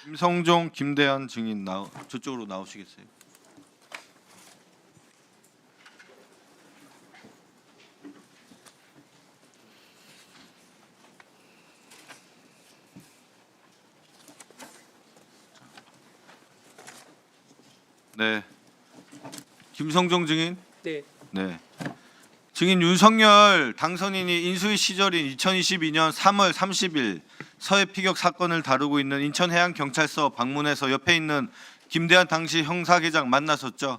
김성종, 김대한 증인 저쪽으로 나오시겠어요? 네. 김성종 증인. 네, 네. 증인 윤석열 당선인이 인수위 시절인 2022년 3월 30일 서해 피격 사건을 다루고 있는 인천해양경찰서 방문해서 옆에 있는 김대한 당시 형사계장 만났었죠?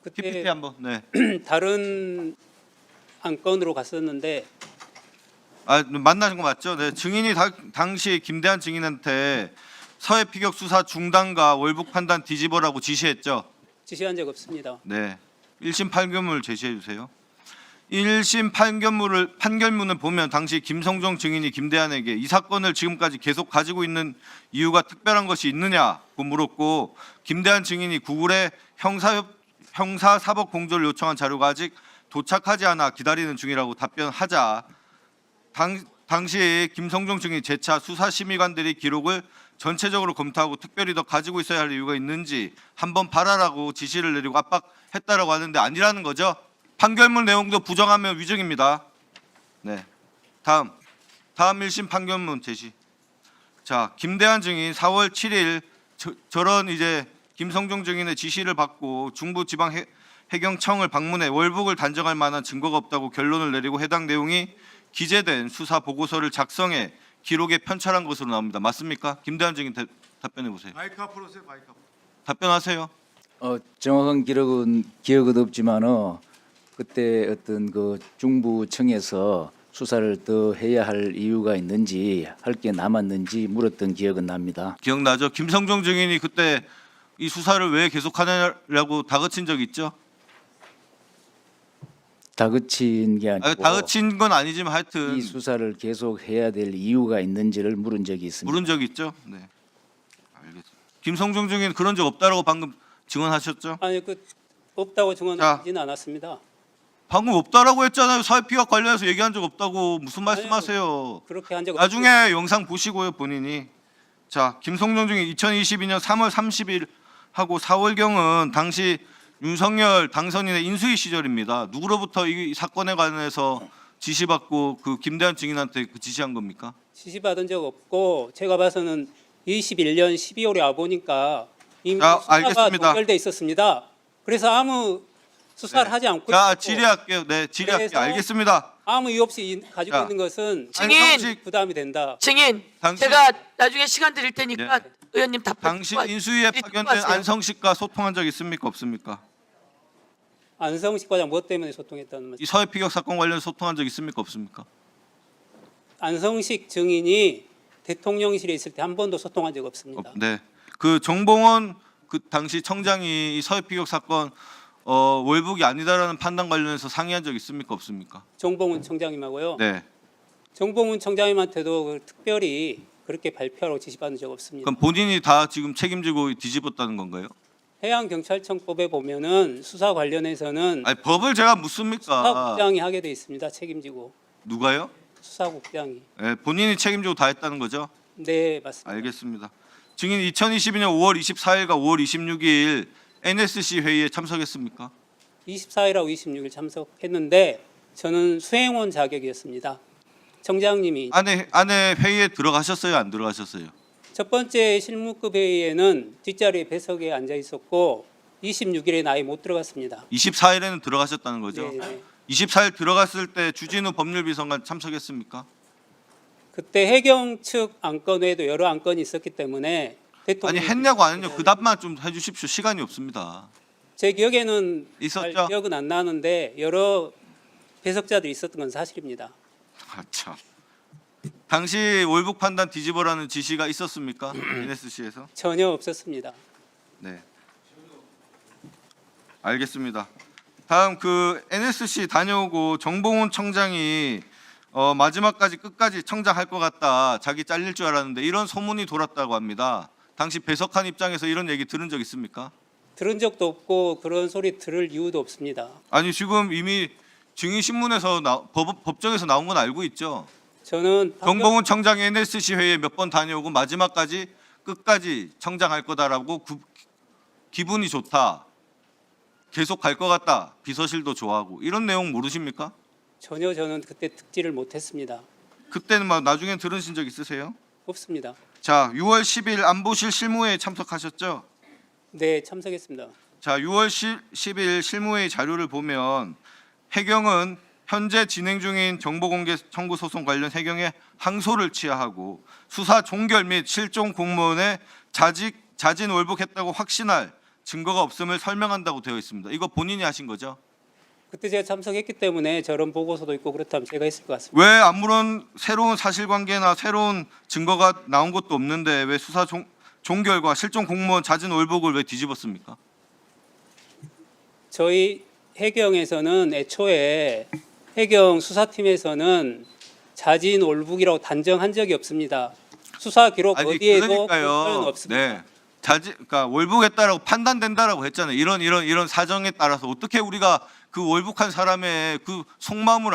PPT 그때 한번. 네. 다른 안건으로 갔었는데 만나신 거 맞죠? 네. 증인이 당시 김대한 증인한테 서해 피격 수사 중단과 월북 판단 뒤집어라고 지시했죠? 지시한 적 없습니다. 네. 1심 판결문을 제시해 주세요. 1심 판결문을 보면 당시 김성종 증인이 김대한에게 이 사건을 지금까지 계속 가지고 있는 이유가 특별한 것이 있느냐고 물었고, 김대한 증인이 구글에 형사사법 공조를 요청한 자료가 아직 도착하지 않아 기다리는 중이라고 답변하자, 당시 김성종 증인이 재차 수사심의관들이 기록을 전체적으로 검토하고 특별히 더 가지고 있어야 할 이유가 있는지 한번 봐라라고 지시를 내리고 압박했다라고 하는데 아니라는 거죠. 판결문 내용도 부정하면 위증입니다. 네. 다음 1심 판결문 제시. 자, 김대한 증인 4월 7일 저런 이제 김성종 증인의 지시를 받고 중부지방해경청을 방문해 월북을 단정할 만한 증거가 없다고 결론을 내리고 해당 내용이 기재된 수사 보고서를 작성해 기록에 편찬한 것으로 나옵니다. 맞습니까? 김대한 증인 답변해 보세요. 마이크 앞으로 오세요. 마이크 앞으로. 답변하세요. 정확한 기억은 없지만 그때 어떤 그 중부청에서 수사를 더 해야 할 이유가 있는지, 할 게 남았는지 물었던 기억은 납니다. 기억나죠? 김성종 증인이 그때 이 수사를 왜 계속하냐고 다그친 적 있죠? 다그친 게 아니고 다그친 건 아니지만 하여튼 이 수사를 계속 해야 될 이유가 있는지를 물은 적이 있습니다. 물은 적 있죠? 네. 알겠습니다. 김성종 증인 그런 적 없다라고 방금 증언하셨죠? 아니 없다고 증언하지는 않았습니다. 방금 없다라고 했잖아요. 사회피격 관련해서 얘기한 적 없다고 무슨 말씀하세요? 그렇게 한 적 나중에 영상 보시고요, 본인이. 자, 김성종 증인 2022년 3월 30일 하고 4월경은 당시 윤석열 당선인의 인수위 시절입니다. 누구로부터 이 사건에 관해서 지시받고 그 김대한 증인한테 그 지시한 겁니까? 지시받은 적 없고 제가 봐서는 21년 12월에 와 보니까 이미 자, 수사가 알겠습니다. 동결돼 있었습니다. 그래서 아무 수사를 하지 않고 자, 있었고 질의할게요. 네, 질의할게요. 그래서 알겠습니다. 아무 이유 없이 가지고 자, 있는 것은 증인! 안성식 부담이 된다. 증인, 당신- 제가 나중에 시간 드릴 테니까 네. 의원님 답변 당신 듣고 인수위에 듣고 파견된 하세요. 안성식과 소통한 적 있습니까? 없습니까? 안성식 과장 무엇 때문에 소통했다는 말씀? 이 서해 피격 사건 관련 소통한 적 있습니까? 없습니까? 안성식 증인이 대통령실에 있을 때 한 번도 소통한 적 없습니다. 네. 그 정봉원 그 당시 청장이 이 서해 피격 사건 월북이 아니다라는 판단 관련해서 상의한 적 있습니까? 없습니까? 정봉훈 청장님하고요. 네. 정봉훈 청장님한테도 특별히 그렇게 발표하라고 지시받은 적 없습니다. 그럼 본인이 다 지금 책임지고 뒤집었다는 건가요? 해양경찰청법에 보면은 수사 관련해서는 아니 법을 제가 묻습니까? 수사국장이 하게 돼 있습니다. 책임지고 누가요? 수사국장이. 네, 본인이 책임지고 다 했다는 거죠? 네, 맞습니다. 알겠습니다. 증인 2022년 5월 24일과 5월 26일 NSC 회의에 참석했습니까? 24일하고 26일 참석했는데 저는 수행원 자격이었습니다. 청장님이 안에 회의에 들어가셨어요? 안 들어가셨어요? 첫 번째 실무급 회의에는 뒷자리에 배석에 앉아 있었고 26일에 나이 못 들어갔습니다. 24일에는 들어가셨다는 거죠? 네, 네. 24일 들어갔을 때 주진우 법률비서관 참석했습니까? 그때 해경 측 안건 외에도 여러 안건이 있었기 때문에 아니 대통령 했냐고 안 했냐고 그 답만 좀 해주십시오. 시간이 없습니다. 제 기억에는 잘 있었죠? 기억은 안 나는데 여러 배석자들이 있었던 건 사실입니다. 아 참. 당시 월북 판단 뒤집어라는 지시가 있었습니까? NSC에서? 전혀 없었습니다. 네. 알겠습니다. 다음 그 NSC 다녀오고 정봉훈 청장이 마지막까지 끝까지 청장할 것 같다. 자기 잘릴 줄 알았는데 이런 소문이 돌았다고 합니다. 당시 배석한 입장에서 이런 얘기 들은 적 있습니까? 들은 적도 없고 그런 소리 들을 이유도 없습니다. 아니 지금 이미 증인 신문에서 법정에서 나온 건 알고 있죠. 저는 정봉훈 청장이 NSC 회의에 몇 번 다녀오고 마지막까지 끝까지 청장할 거다라고 기분이 좋다. 계속 갈 것 같다. 비서실도 좋아하고 이런 내용 모르십니까? 전혀 저는 그때 듣지를 못했습니다. 그때는 막 나중에 들으신 적 있으세요? 없습니다. 자, 6월 10일 안보실 실무회에 참석하셨죠? 네, 참석했습니다. 자, 6월 10일 실무회의 자료를 보면 해경은 현재 진행 중인 정보공개 청구 소송 관련 해경의 항소를 취하하고 수사 종결 및 실종 공무원의 자진 월북했다고 확신할 증거가 없음을 설명한다고 되어 있습니다. 이거 본인이 하신 거죠? 그때 제가 참석했기 때문에 저런 보고서도 있고 그렇다면 제가 했을 것 같습니다. 왜 아무런 새로운 사실관계나 새로운 증거가 나온 것도 없는데 왜 수사 종결과 실종 공무원 자진 월북을 왜 뒤집었습니까? 저희 해경에서는 애초에 해경 수사팀에서는 자진 올북이라고 단정한 적이 없습니다. 수사 기록 아니, 어디에도 그러니까요. 표현 없습니다. 네. 그러니까 월북했다라고 판단된다라고 했잖아요. 이런 사정에 따라서 어떻게 우리가 그 월북한 사람의 그 속마음을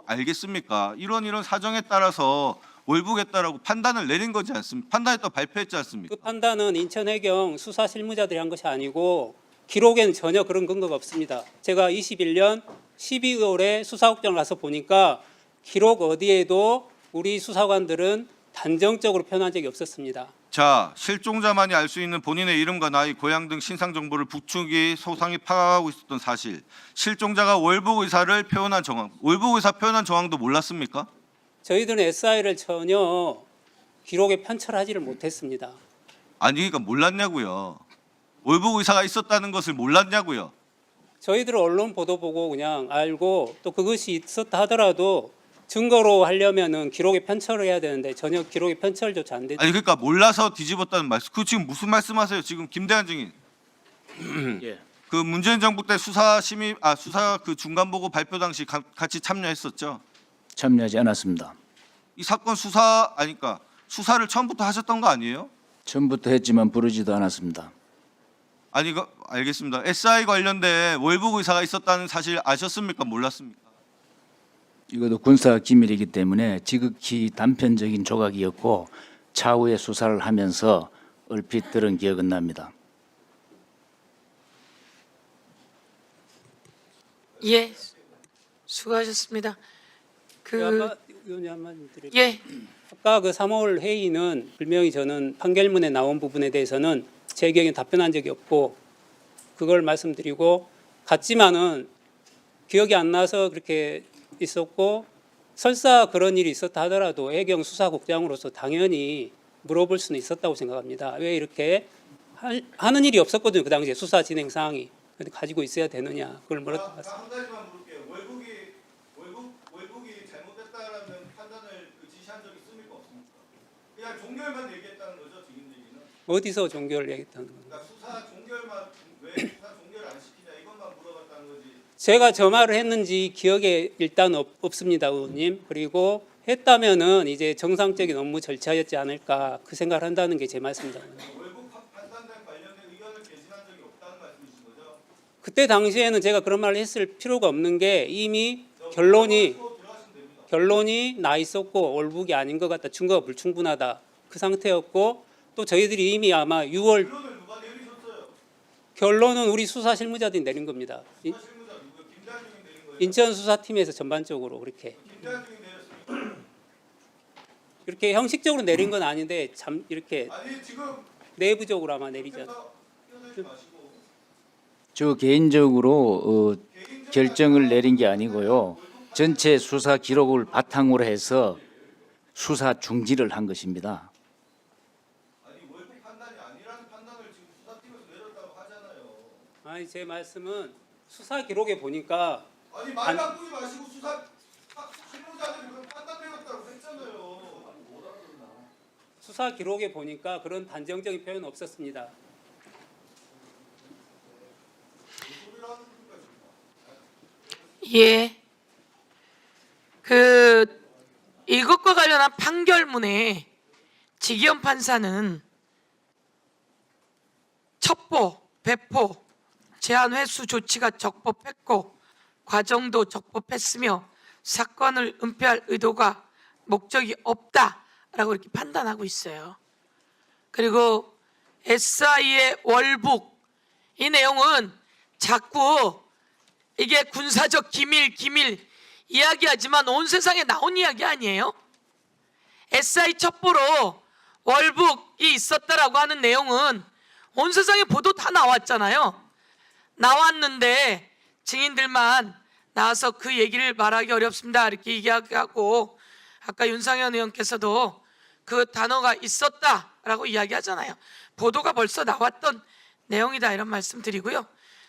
알겠습니까? 이런 사정에 따라서 월북했다라고 판단을 내린 거지 않습니까? 판단했다고 발표했지 않습니까? 그 판단은 인천해경 수사 실무자들이 한 것이 아니고 기록에는 전혀 그런 근거가 없습니다. 제가 21년 12월에 수사국장을 가서 보니까 기록 어디에도 우리 수사관들은 단정적으로 표현한 적이 없었습니다. 자, 실종자만이 알 수 있는 본인의 이름과 나이, 고향 등 신상 정보를 북측이 소상히 파악하고 있었던 사실. 실종자가 월북 의사를 표현한 정황. 월북 의사 표현한 정황도 몰랐습니까? 저희들은 SI를 전혀 기록에 편철하지를 못했습니다. 아니, 그러니까 몰랐냐고요. 월북 의사가 있었다는 것을 몰랐냐고요. 저희들은 언론 보도 보고 그냥 알고 또 그것이 있었다 하더라도 증거로 하려면은 기록에 편철을 해야 되는데 전혀 기록에 편철조차 안 되죠. 아니, 그러니까 몰라서 뒤집었다는 말씀. 그 지금 무슨 말씀하세요? 지금 김대한 증인. 예. 그 문재인 정부 때 수사 그 중간 보고 발표 당시 같이 참여했었죠. 참여하지 않았습니다. 이 사건 그러니까 수사를 처음부터 하셨던 거 아니에요? 처음부터 했지만 부르지도 않았습니다. 아니, 알겠습니다. SI 관련된 월북 의사가 있었다는 사실 아셨습니까? 몰랐습니까? 이것도 군사 기밀이기 때문에 지극히 단편적인 조각이었고 차후에 수사를 하면서 얼핏 들은 기억은 납니다. 예, 수고하셨습니다. 아까 의원님 한 말씀 드릴게요. 예, 아까 그 3월 회의는 분명히 저는 판결문에 나온 부분에 대해서는 제 기억에 답변한 적이 없고 그걸 말씀드리고 같지만은 기억이 안 나서 그렇게 있었고 설사 그런 일이 있었다 하더라도 해경 수사국장으로서 당연히 물어볼 수는 있었다고 생각합니다. 왜 이렇게 하는 일이 없었거든요. 그 당시에 수사 진행 사항이. 근데 가지고 있어야 되느냐 그걸 물었던 것 같습니다. 한 가지만 물을게요. 월북이 잘못됐다라는 판단을 지시한 적 있습니까? 없습니까? 그냥 종결만 얘기했다는 거죠, 지금 얘기는. 어디서 종결을 얘기했다는 겁니다. 그러니까 수사 종결만 왜 수사 종결 안 시키냐 이것만 물어봤다는 거지. 제가 저 말을 했는지 기억에 일단 없습니다, 의원님. 그리고 했다면은 이제 정상적인 업무 절차였지 않을까 그 생각을 한다는 게 제 말씀입니다. 월북 판단단 관련된 의견을 개진한 적이 없다는 말씀이신 거죠? 그때 당시에는 제가 그런 말을 했을 필요가 없는 게 이미 결론이 나 있었고 월북이 아닌 것 같다, 증거가 불충분하다 그 상태였고 또 저희들이 이미 아마 6월 결론을 누가 내리셨어요? 결론은 우리 수사 실무자들이 내린 겁니다. 실무자 누구 김대한 증인 내린 거예요? 인천 수사팀에서 전반적으로 그렇게 김대한 증인 내렸습니까? 이렇게 형식적으로 내린 건 아닌데 참 이렇게 아니, 지금 내부적으로 아마 내리지 않. 끼어들지 마시고 저 개인적으로 결정을 내린 게 아니고요. 전체 수사 기록을 바탕으로 해서 수사 중지를 한 것입니다. 아니, 월북 판단이 아니라는 판단을 지금 수사팀에서 내렸다고 하잖아요. 아니 제 말씀은 수사 기록에 보니까 아니, 말 바꾸지 마시고 실무자들이 그런 판단 내렸다고 했잖아요. 수사 기록에 보니까 그런 단정적인 표현은 없었습니다. 예. 이것과 관련한 판결문에 지기현 판사는 첩보, 배포, 제한 횟수 조치가 적법했고 과정도 적법했으며 사건을 은폐할 의도가 목적이 없다라고 이렇게 판단하고 있어요. 그리고 SI의 월북, 이 내용은 자꾸 이게 군사적 기밀 이야기하지만 온 세상에 나온 이야기 아니에요? SI 첩보로 월북이 있었다라고 하는 내용은 온 세상에 보도 다 나왔잖아요. 나왔는데 증인들만 나와서 그 얘기를 말하기 어렵습니다 이렇게 얘기하고, 아까 윤상현 의원께서도 그 단어가 있었다라고 이야기하잖아요. 보도가 벌써 나왔던 내용이다 이런 말씀 드리고요.